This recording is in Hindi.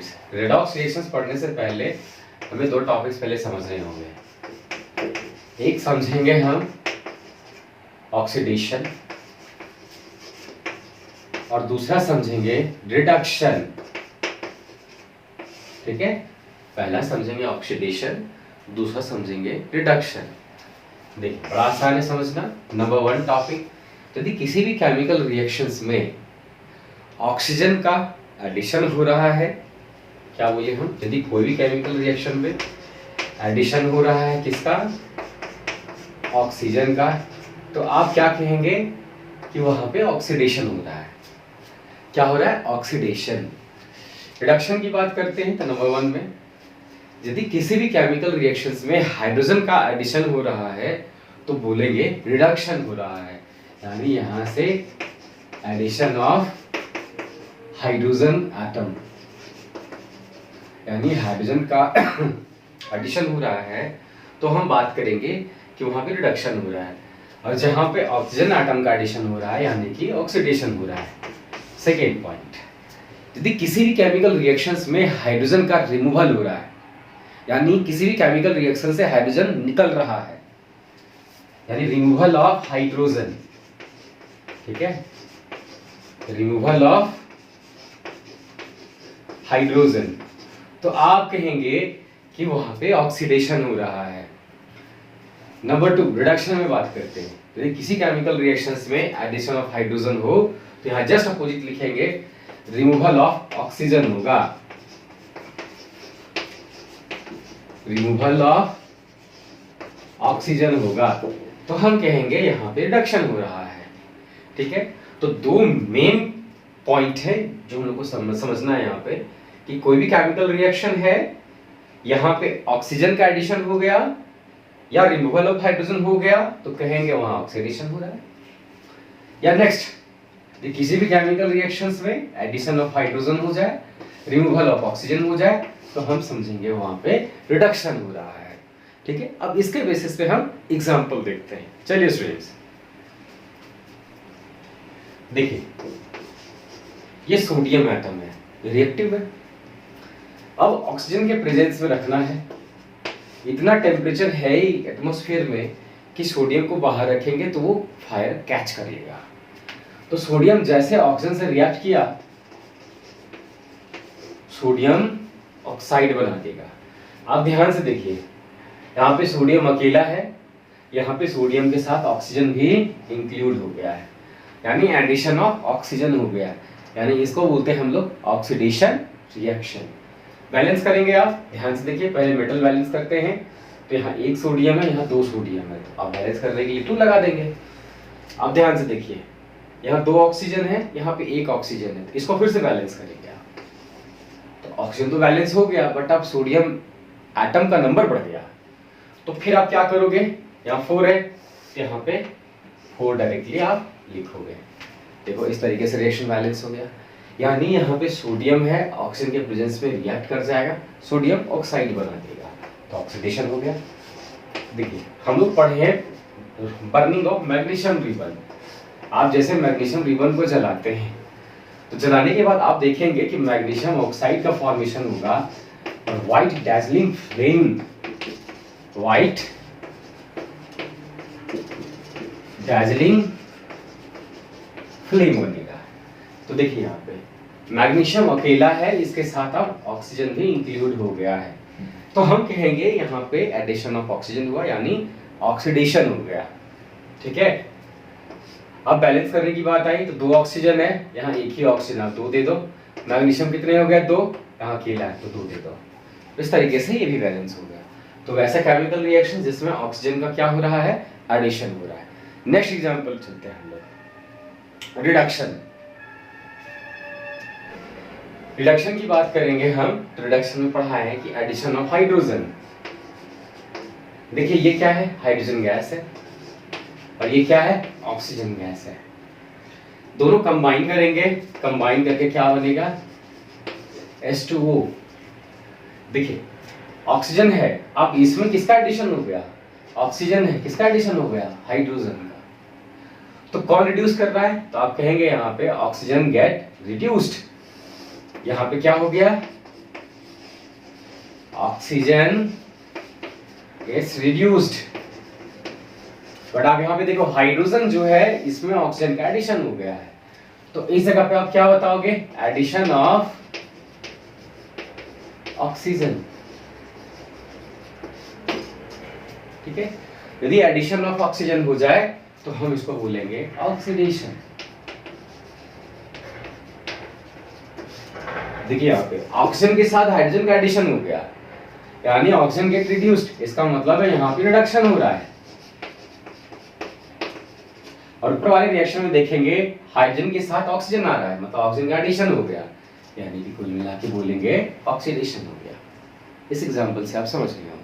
स्टूडेंट्स, रेडॉक्स रिएक्शंस पढ़ने से पहले हमें दो टॉपिक्स पहले समझने होंगे। एक समझेंगे हम ऑक्सीडेशन और दूसरा समझेंगे रिडक्शन। ठीक है, पहला समझेंगे ऑक्सीडेशन, दूसरा समझेंगे रिडक्शन। देखिए बड़ा आसान है समझना। नंबर 1 टॉपिक, यदि किसी भी केमिकल रिएक्शंस में ऑक्सीजन का एडिशन हो रहा है, क्या बोले हम, यदि कोई भी केमिकल रिएक्शन में एडिशन हो रहा है किसका, ऑक्सीजन का, तो आप क्या कहेंगे कि वहां पे ऑक्सीडेशन हो रहा है। क्या हो रहा है, ऑक्सीडेशन। रिडक्शन की बात करते हैं तो नंबर 1 में यदि किसी भी केमिकल रिएक्शंस में हाइड्रोजन का एडिशन हो रहा है तो बोलेंगे रिडक्शन हो रहा है, यानी यहां से एडिशन ऑफ हाइड्रोजन एटम, यानी हाइड्रोजन का एडिशन हो रहा है तो हम बात करेंगे कि वहां पे रिडक्शन हो रहा है। और जहां पे ऑक्सीजन एटम का एडिशन हो रहा है यानी कि ऑक्सीडेशन हो रहा है। सेकेंड पॉइंट, यदि किसी भी केमिकल रिएक्शंस में हाइड्रोजन का रिमूवल हो रहा है, यानी किसी भी केमिकल रिएक्शन से हाइड्रोजन निकल रहा है, यानी रिमूवल ऑफ हाइड्रोजन। ठीक है, रिमूवल ऑफ हाइड्रोजन, तो आप कहेंगे कि वहां पे ऑक्सीडेशन हो रहा है। नंबर 2 रिडक्शन में बात करते हैं। यदि किसी केमिकल रिएक्शंस में एडिशन ऑफ हाइड्रोजन हो तो यहां जस्ट अपोजिट लिखेंगे, रिमूवल ऑफ ऑक्सीजन होगा, रिमूवल ऑफ ऑक्सीजन होगा, तो हम कहेंगे यहां पे रिडक्शन हो रहा है। ठीक है, तो दो मेन पॉइंट है जो हम लोग को समझना है यहाँ पे कि कोई भी केमिकल रिएक्शन है, यहाँ पे ऑक्सीजन का एडिशन हो गया या रिमूवल ऑफ हाइड्रोजन हो गया तो कहेंगे वहां ऑक्सीडेशन हो रहा है। या नेक्स्ट, किसी भी केमिकल रिएक्शंस में एडिशन ऑफ हाइड्रोजन हो जाए, रिमूवल ऑफ ऑक्सीजन हो जाए तो हम समझेंगे वहां पे रिडक्शन हो रहा है। ठीक है, अब इसके बेसिस पे हम एग्जांपल देखते हैं। चलिए स्टूडेंट्स देखिए, ये सोडियम एटम है, रिएक्टिव है। अब ऑक्सीजन के प्रेजेंस में रखना है, इतना टेम्परेचर है ही एटमॉस्फेयर में कि सोडियम को बाहर रखेंगे तो वो फायर कैच कर लेगा। तो सोडियम जैसे ऑक्सीजन से रिएक्ट किया, सोडियम ऑक्साइड बना देगा। आप ध्यान से देखिए, यहाँ पे सोडियम अकेला है, यहाँ पे सोडियम के साथ ऑक्सीजन भी इंक्लूड हो गया है, यानी एडिशन ऑफ ऑक्सीजन हो गया है, यानी इसको बोलते हैं हम लोग ऑक्सीडेशन रिएक्शन। बैलेंस करेंगे, आप ध्यान से देखिए, पहले मेटल बैलेंस करते हैं तो यहाँ 1 सोडियम है, यहाँ 2 सोडियम है, तो आप बैलेंस करने के लिए 2 लगा देंगे। आप ध्यान से देखिए, यहाँ 2 ऑक्सीजन है, यहाँ पे 1 ऑक्सीजन है, तो इसको फिर से बैलेंस करेंगे आप, तो ऑक्सीजन तो बैलेंस हो गया बट अब सोडियम एटम का नंबर बढ़ गया, तो फिर आप क्या करोगे, यहाँ 4 है, यहाँ पे 4 डायरेक्टली आप लिखोगे। देखो इस तरीके से रिएक्शन बैलेंस हो गया, यानी यहाँ पे सोडियम है, ऑक्सीजन के प्रेजेंस में रिएक्ट कर जाएगा, सोडियम ऑक्साइड बना देगा, तो ऑक्सीडेशन हो गया। देखिए हम लोग पढ़े हैं बर्निंग ऑफ मैग्नीशियम रिबन। आप जैसे मैग्नीशियम रिबन को जलाते हैं तो जलाने के बाद आप देखेंगे कि मैग्नीशियम ऑक्साइड का फॉर्मेशन होगा और white dazzling flame, white dazzling flame बनेगा। तो देखिए यहाँ पे मैग्नीशियम अकेला है, इसके साथ अब ऑक्सीजन भी इंक्लूड हो गया है, तो हम कहेंगे यहाँ पे एडिशन ऑफ ऑक्सीजन हुआ, यानी ऑक्सीडेशन हो गया। ठीक है, अब बैलेंस करने की बात आई तो 2 ऑक्सीजन है, यहाँ 1 ही ऑक्सीजन, आप 2 दे दो। मैग्नीशियम कितने हो गए, 2, यहाँ अकेला है तो 2 दे दो। इस तरीके से ये भी बैलेंस हो गया। तो वैसा केमिकल रिएक्शन जिसमें ऑक्सीजन का क्या हो रहा है, एडिशन हो रहा है। नेक्स्ट एग्जाम्पल चलते हैं हम लोग, रिडक्शन। रिडक्शन की बात करेंगे हम, तो रिडक्शन में पढ़ा है कि एडिशन ऑफ हाइड्रोजन। देखिए ये क्या है, हाइड्रोजन गैस है और ये क्या है, ऑक्सीजन गैस है। दोनों कंबाइन करेंगे, कंबाइन करके क्या बनेगा, H2O। देखिए ऑक्सीजन है, अब इसमें किसका एडिशन हो गया, ऑक्सीजन है, किसका एडिशन हो गया, हाइड्रोजन का। तो कौन रिड्यूस कर रहा है, तो आप कहेंगे यहाँ पे ऑक्सीजन गेट रिड्यूस्ड। यहाँ पे क्या हो गया, ऑक्सीजन इज रिड्यूस्ड। बट आप यहाँ पे देखो हाइड्रोजन जो है इसमें ऑक्सीजन का एडिशन हो गया है, तो इस जगह पे आप क्या बताओगे? Addition of oxygen. ठीक है, यदि एडिशन ऑफ ऑक्सीजन हो जाए तो हम इसको बोलेंगे ऑक्सीडेशन। देखिए यहाँ पे ऑक्सीजन के साथ हाइड्रोजन का एडिशन हो गया, यानी ऑक्सीजन गेट रिड्यूस्ड, इसका मतलब है यहाँ पे रिडक्शन हो रहा है। और ऊपर वाले रिएक्शन में देखेंगे हाइड्रोजन के साथ ऑक्सीजन आ रहा है, मतलब ऑक्सीजन का एडिशन हो गया, यानी कि कुल मिला के बोलेंगे ऑक्सीडेशन हो गया। इस एग्जांपल से आप समझ गए होंगे।